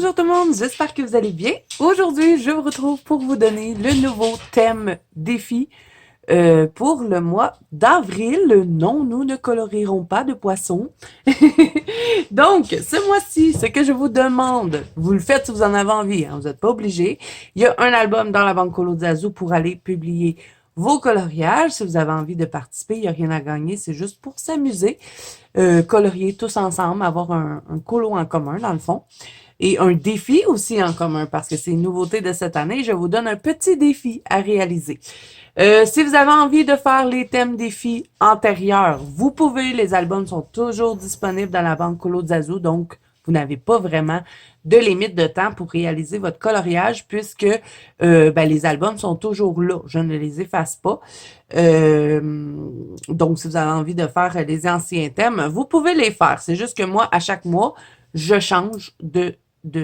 Bonjour tout le monde, j'espère que vous allez bien. Aujourd'hui, je vous retrouve pour vous donner le nouveau thème défi pour le mois d'avril. Non, nous ne colorierons pas de poissons. Donc, ce mois-ci, ce que je vous demande, vous le faites si vous en avez envie, hein, vous n'êtes pas obligé. Il y a un album dans la banque Colo Zazu pour aller publier vos coloriages. Si vous avez envie de participer, il n'y a rien à gagner, c'est juste pour s'amuser. Colorier tous ensemble, avoir un colo en commun dans le fond. Et un défi aussi en commun, parce que c'est une nouveauté de cette année. Je vous donne un petit défi à réaliser. Si vous avez envie de faire les thèmes défis antérieurs, vous pouvez. Les albums sont toujours disponibles dans la banque Colo Zazu, donc vous n'avez pas vraiment de limite de temps pour réaliser votre coloriage puisque les albums sont toujours là. Je ne les efface pas. Donc, si vous avez envie de faire les anciens thèmes, vous pouvez les faire. C'est juste que moi, à chaque mois, je change de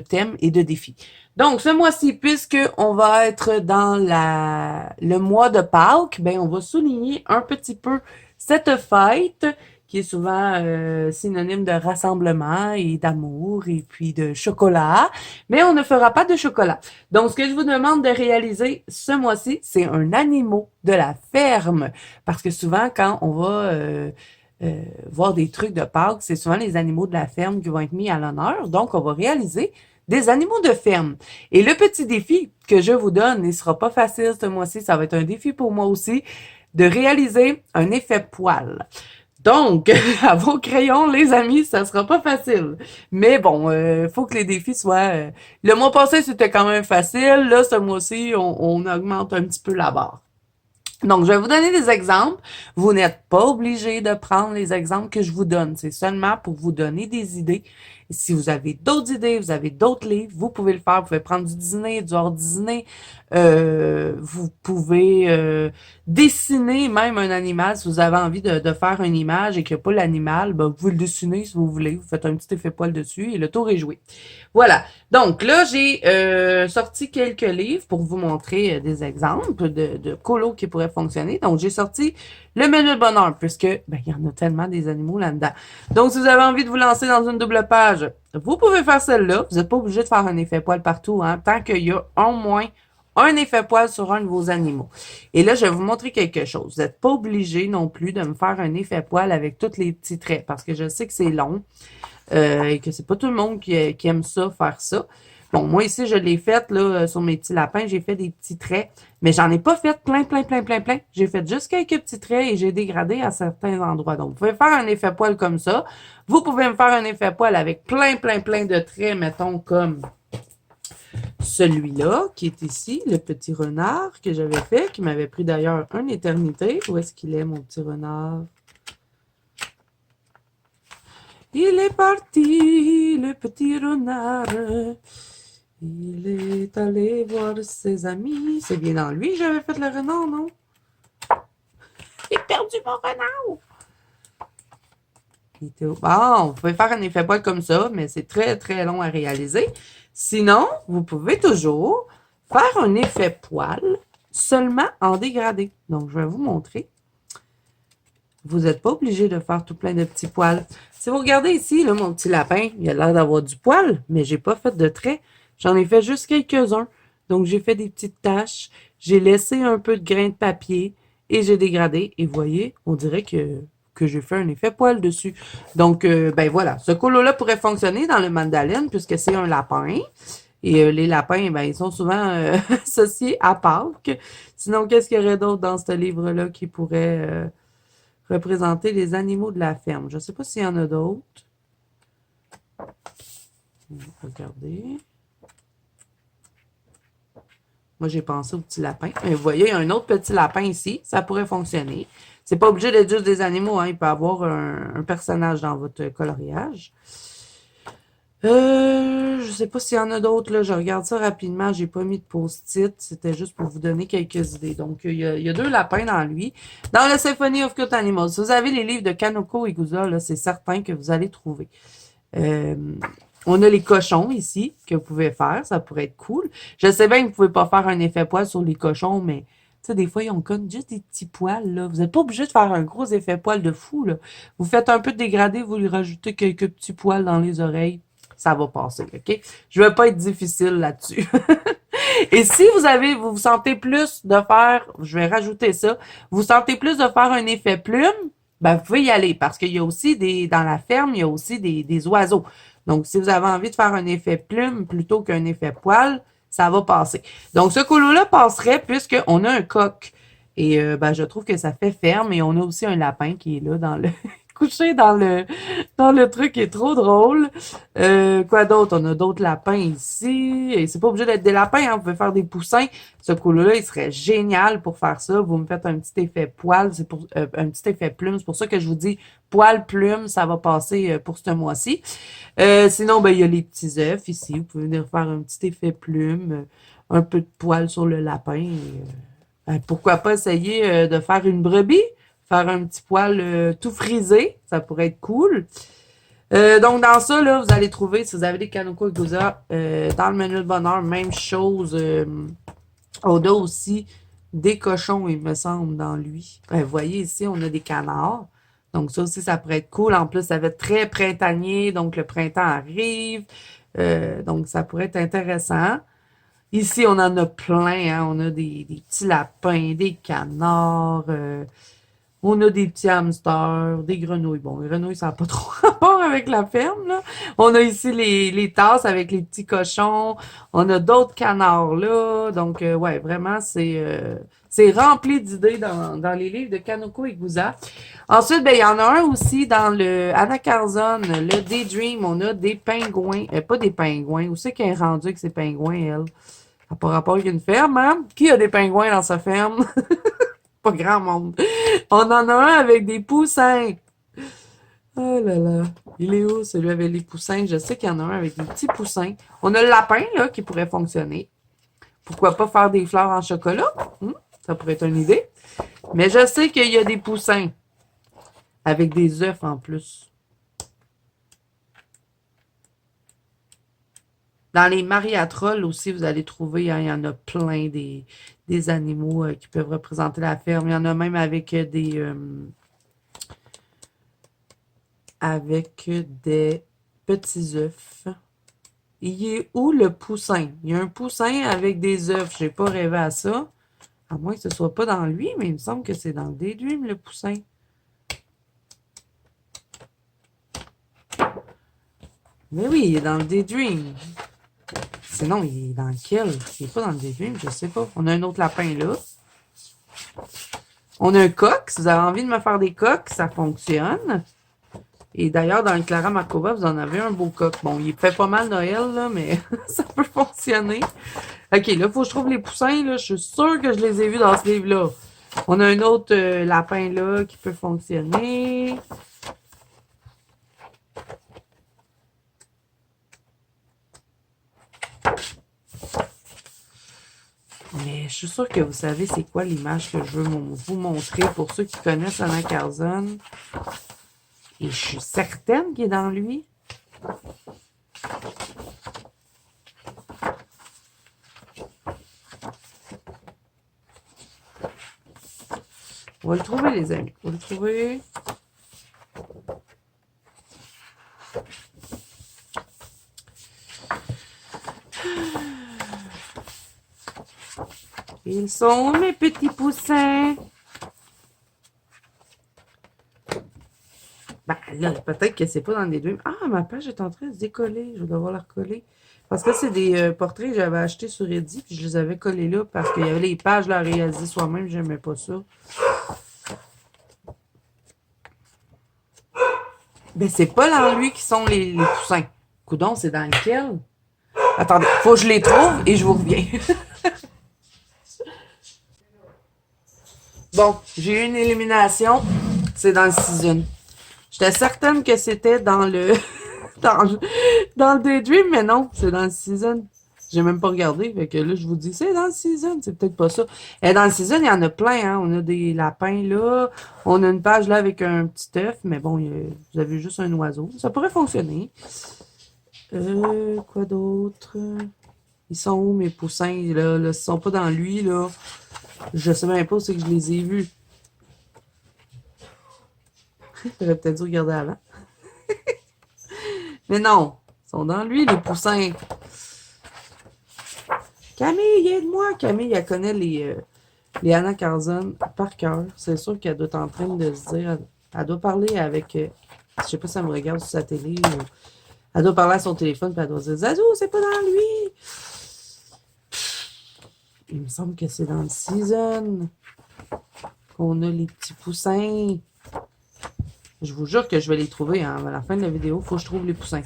thème et de défi. Donc, ce mois-ci, puisque on va être dans le mois de Pâques, ben, on va souligner un petit peu cette fête qui est souvent synonyme de rassemblement et d'amour et puis de chocolat, mais on ne fera pas de chocolat. Donc, ce que je vous demande de réaliser ce mois-ci, c'est un animal de la ferme, parce que souvent, quand on va voir des trucs de Pâques, c'est souvent les animaux de la ferme qui vont être mis à l'honneur. Donc, on va réaliser des animaux de ferme. Et le petit défi que je vous donne, il sera pas facile ce mois-ci, ça va être un défi pour moi aussi, de réaliser un effet poil. Donc, à vos crayons, les amis, ça sera pas facile. Mais bon, faut que les défis soient... Le mois passé, c'était quand même facile. Là, ce mois-ci, on augmente un petit peu la barre. Donc, je vais vous donner des exemples. Vous n'êtes pas obligé de prendre les exemples que je vous donne. C'est seulement pour vous donner des idées. Si vous avez d'autres idées, vous avez d'autres livres, vous pouvez le faire. Vous pouvez prendre du Disney, du hors Disney. Vous pouvez dessiner même un animal. Si vous avez envie de faire une image et qu'il n'y a pas l'animal, ben, vous pouvez le dessiner si vous voulez. Vous faites un petit effet poil dessus et le tour est joué. Voilà. Donc là, j'ai sorti quelques livres pour vous montrer des exemples de colos qui pourraient fonctionner. Donc, j'ai sorti le menu de bonheur, puisque ben, il y en a tellement des animaux là-dedans. Donc, si vous avez envie de vous lancer dans une double page, vous pouvez faire celle-là. Vous n'êtes pas obligé de faire un effet poil partout, hein, tant qu'il y a au moins un effet poil sur un de vos animaux. Et là, je vais vous montrer quelque chose. Vous n'êtes pas obligé non plus de me faire un effet poil avec tous les petits traits, parce que je sais que c'est long. Et que c'est pas tout le monde qui aime ça, faire ça. Bon, moi ici, je l'ai fait là sur mes petits lapins, j'ai fait des petits traits, mais j'en ai pas fait plein. J'ai fait juste quelques petits traits et j'ai dégradé à certains endroits. Donc, vous pouvez faire un effet poil comme ça. Vous pouvez me faire un effet poil avec plein de traits, mettons, comme celui-là, qui est ici, le petit renard que j'avais fait, qui m'avait pris d'ailleurs une éternité. Où est-ce qu'il est, mon petit renard? Il est parti, le petit renard. Il est allé voir ses amis. C'est bien dans lui que j'avais fait le renard, non? J'ai perdu mon renard! Il était... Bon, vous pouvez faire un effet poil comme ça, mais c'est très long à réaliser. Sinon, vous pouvez toujours faire un effet poil seulement en dégradé. Donc, je vais vous montrer. Vous n'êtes pas obligé de faire tout plein de petits poils. Si vous regardez ici, là, mon petit lapin, il a l'air d'avoir du poil, mais j'ai pas fait de traits. J'en ai fait juste quelques-uns. Donc, j'ai fait des petites taches. J'ai laissé un peu de grains de papier et j'ai dégradé. Et vous voyez, on dirait que j'ai fait un effet poil dessus. Donc, ben voilà. Ce colo-là pourrait fonctionner dans le mandaline puisque c'est un lapin. Et les lapins, ben, ils sont souvent associés à Pâques. Sinon, qu'est-ce qu'il y aurait d'autre dans ce livre-là qui pourrait... représenter les animaux de la ferme. Je ne sais pas s'il y en a d'autres. Regardez. Moi, j'ai pensé au petit lapin. Mais vous voyez, il y a un autre petit lapin ici. Ça pourrait fonctionner. C'est pas obligé d'être juste des animaux. Hein. Il peut y avoir un personnage dans votre coloriage. Je sais pas s'il y en a d'autres, là. Je regarde ça rapidement. J'ai pas mis de post-it. C'était juste pour vous donner quelques idées. Donc, il y a deux lapins dans lui. Dans le Symphony of Cute Animals, si vous avez les livres de Kanoko Igusa, là, c'est certain que vous allez trouver. On a les cochons ici que vous pouvez faire. Ça pourrait être cool. Je sais bien que vous pouvez pas faire un effet poil sur les cochons, mais tu sais, des fois, ils ont comme juste des petits poils, là. Vous n'êtes pas obligé de faire un gros effet poil de fou, là. Vous faites un peu de dégradé, vous lui rajoutez quelques petits poils dans les oreilles. ça va passer, OK? Je vais pas être difficile là-dessus. Et si vous vous sentez plus de faire, je vais rajouter ça, vous sentez plus de faire un effet plume, ben vous pouvez y aller parce qu'il y a aussi dans la ferme, il y a aussi des oiseaux. Donc, si vous avez envie de faire un effet plume plutôt qu'un effet poil, ça va passer. Donc, ce colo-là passerait puisqu'on a un coq. Et ben, je trouve que ça fait ferme et on a aussi un lapin qui est là dans le couché dans le truc qui est trop drôle. Quoi d'autre? On a d'autres lapins ici. Et c'est pas obligé d'être des lapins, hein. Vous pouvez faire des poussins. Ce colo-là, il serait génial pour faire ça. Vous me faites un petit effet poil, c'est pour un petit effet plume. C'est pour ça que je vous dis poil, plume, ça va passer pour ce mois-ci. Sinon, ben, il y a les petits œufs ici. Vous pouvez venir faire un petit effet plume, un peu de poil sur le lapin. Ben, pourquoi pas essayer de faire une brebis? Faire un petit poil tout frisé, ça pourrait être cool. Donc, dans ça, là, vous allez trouver, si vous avez des Kanoko Goza, dans le menu de bonheur, même chose. On a aussi des cochons, il me semble, dans lui. Vous voyez ici, on a des canards. Donc, ça aussi, ça pourrait être cool. En plus, ça va être très printanier, donc le printemps arrive. Donc, ça pourrait être intéressant. Ici, on en a plein, hein. On a des petits lapins, des canards, on a des petits hamsters, des grenouilles. Bon, les grenouilles, ça n'a pas trop rapport avec la ferme, là. On a ici les tasses avec les petits cochons. On a d'autres canards, là. Donc, ouais, vraiment, c'est rempli d'idées dans les livres de Kanoko et Gouza. Ensuite, ben, il y en a un aussi dans le Anacarzon, le Daydream. On a des pingouins. Pas des pingouins. Où c'est qu'elle est rendue avec ces pingouins, elle? Ça n'a pas rapport avec une ferme, hein? Qui a des pingouins dans sa ferme? Pas grand monde. On en a un avec des poussins. Oh là là. Il est où, celui avec les poussins? Je sais qu'il y en a un avec des petits poussins. On a le lapin, là, qui pourrait fonctionner. Pourquoi pas faire des fleurs en chocolat? Ça pourrait être une idée. Mais je sais qu'il y a des poussins avec des œufs en plus. Dans les mariatrolles aussi, vous allez trouver, hein, il y en a plein des animaux qui peuvent représenter la ferme. Il y en a même avec des petits œufs. Il est où le poussin? Il y a un poussin avec des œufs. J'ai pas rêvé à ça. À moins que ce soit pas dans lui, mais il me semble que c'est dans le Daydream, le poussin. Mais oui, il est dans le Daydream. Sinon, il est dans lequel? Il est pas dans le Daydream, je sais pas. On a un autre lapin là. On a un coq. Si vous avez envie de me faire des coqs, ça fonctionne. Et d'ailleurs, dans le Clara Markova, vous en avez un beau coq. Bon, il fait pas mal Noël, là, mais ça peut fonctionner. OK, là, il faut que je trouve les poussins, là. Je suis sûre que je les ai vus dans ce livre-là. On a un autre lapin, là, qui peut fonctionner. Mais je suis sûre que vous savez c'est quoi l'image que je veux vous montrer pour ceux qui connaissent Anna Carzon. Et je suis certaine qu'il est dans lui. On va le trouver, les amis. On va le trouver. Ils sont où, mes petits poussins? Ben là, peut-être que c'est pas dans les deux. Ah, ma page est en train de se décoller. Je vais devoir la recoller. Parce que c'est des portraits que j'avais achetés sur Eddy, puis je les avais collés là parce qu'il y avait les pages là, à réaliser soi-même. J'aimais pas ça. Ben, c'est pas dans lui qui sont les poussins. Coudon, c'est dans lequel? Attendez, faut que je les trouve et je vous reviens. Bon, j'ai eu une élimination. C'est dans le season. J'étais certaine que c'était dans le dans le Daydream, mais non, c'est dans le season. J'ai même pas regardé, fait que là, je vous dis, c'est dans le season, c'est peut-être pas ça. Et dans le season, il y en a plein, hein. On a des lapins là, on a une page là avec un petit œuf, mais bon, vous avez juste un oiseau. Ça pourrait fonctionner. Quoi d'autre? Ils sont où mes poussins, là? Ils sont pas dans lui, là. Je sais même pas où c'est que je les ai vus. J'aurais peut-être dû regarder avant. Mais non, ils sont dans lui, les poussins. Camille, aide-moi! Camille, elle connaît les Anna Carson par cœur. C'est sûr qu'elle doit être en train de se dire... Elle doit parler avec... je sais pas si elle me regarde sur sa télé ou... Elle doit parler à son téléphone puis elle doit se dire « Zazou, c'est pas dans lui! » Il me semble que c'est dans le season qu'on a les petits poussins. Je vous jure que je vais les trouver hein, à la fin de la vidéo. Il faut que je trouve les poussins.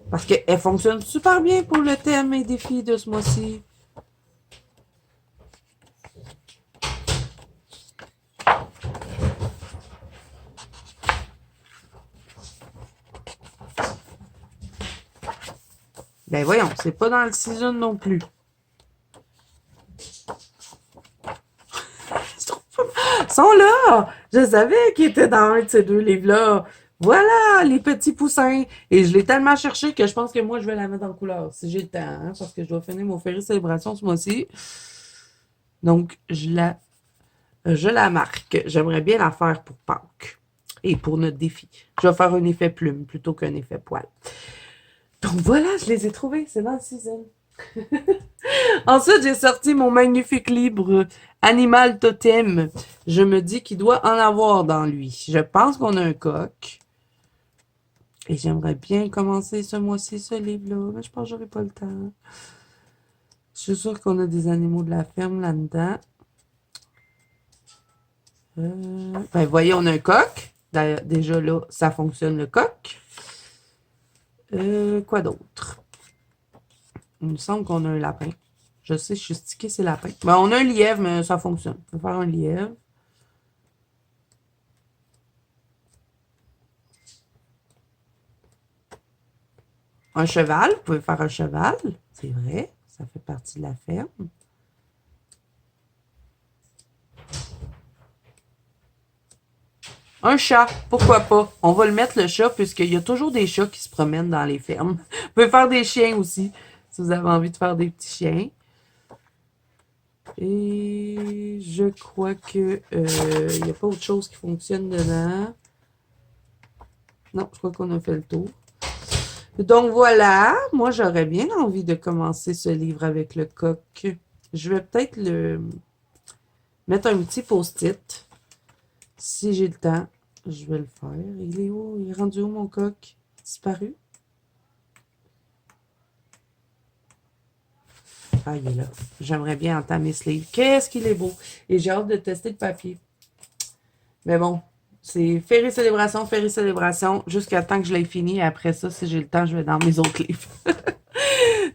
Parce qu'elles fonctionnent super bien pour le thème et défi de ce mois-ci. Ben voyons, c'est pas dans le season non plus. Ils sont là! Je savais qu'ils étaient dans un de ces deux livres-là. Voilà, les petits poussins. Et je l'ai tellement cherché que je pense que moi, je vais la mettre en couleur, si j'ai le temps. Hein, parce que je dois finir mon Ferry Célébration ce mois-ci. Donc, je la marque. J'aimerais bien la faire pour Pâques. Et pour notre défi. Je vais faire un effet plume plutôt qu'un effet poil. Donc voilà, je les ai trouvés. C'est dans le season. Ensuite, j'ai sorti mon magnifique livre Animal Totem. Je me dis qu'il doit en avoir dans lui. Je pense qu'on a un coq. Et j'aimerais bien commencer ce mois-ci ce livre-là, mais je pense que j'aurai pas le temps. Je suis sûre qu'on a des animaux de la ferme là-dedans. Ben, voyez, on a un coq. D'ailleurs, déjà là, ça fonctionne le coq. Quoi d'autre? Il me semble qu'on a un lapin. Je sais, je suis stickée, c'est lapin. Ben, on a un lièvre, mais ça fonctionne. On peut faire un lièvre. Un cheval, vous pouvez faire un cheval. C'est vrai, ça fait partie de la ferme. Un chat, pourquoi pas? On va le mettre le chat, puisqu'il y a toujours des chats qui se promènent dans les fermes. Vous pouvez faire des chiens aussi, si vous avez envie de faire des petits chiens. Et je crois que il n'y a pas autre chose qui fonctionne dedans. Non, je crois qu'on a fait le tour. Donc voilà, moi j'aurais bien envie de commencer ce livre avec le coq. Je vais peut-être le mettre un petit post-it. Si j'ai le temps, je vais le faire. Il est où? Il est rendu où mon coq? Disparu? Ah, il est là. J'aimerais bien entamer ce livre. Qu'est-ce qu'il est beau! Et j'ai hâte de tester le papier. Mais bon, c'est Ferry Célébration, jusqu'à temps que je l'ai fini. Après ça, si j'ai le temps, je vais dans mes autres livres.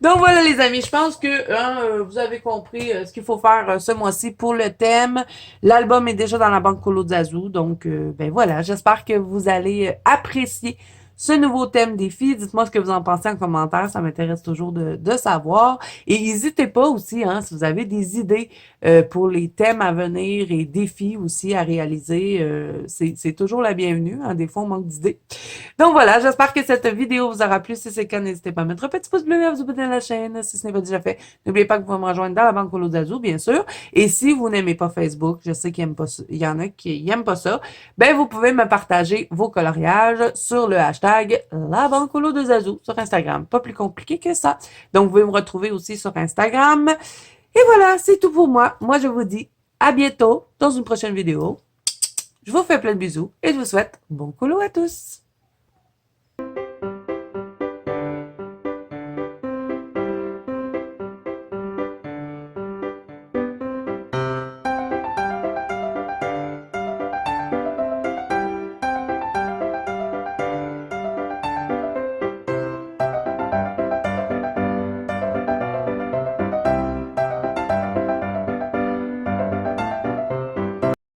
Donc voilà les amis, je pense que vous avez compris ce qu'il faut faire ce mois-ci pour le thème. L'album est déjà dans la banque Colo Zazou, donc ben voilà, j'espère que vous allez apprécier ce nouveau thème défi. Dites-moi ce que vous en pensez en commentaire, ça m'intéresse toujours de savoir. Et n'hésitez pas aussi, hein, si vous avez des idées pour les thèmes à venir et défis aussi à réaliser, c'est toujours la bienvenue. Hein, des fois, on manque d'idées. Donc voilà, j'espère que cette vidéo vous aura plu. Si c'est le cas, n'hésitez pas à mettre un petit pouce bleu, à vous abonner à la chaîne si ce n'est pas déjà fait. N'oubliez pas que vous pouvez me rejoindre dans la banque Colo Zazou, bien sûr. Et si vous n'aimez pas Facebook, je sais qu'il y en a qui n'aiment pas ça, ben vous pouvez me partager vos coloriages sur le hashtag la banque Colo de Zazou sur Instagram. Pas plus compliqué que ça. Donc vous pouvez me retrouver aussi sur Instagram. Et voilà, c'est tout pour moi. Moi, je vous dis à bientôt dans une prochaine vidéo. Je vous fais plein de bisous et je vous souhaite bon colo à tous.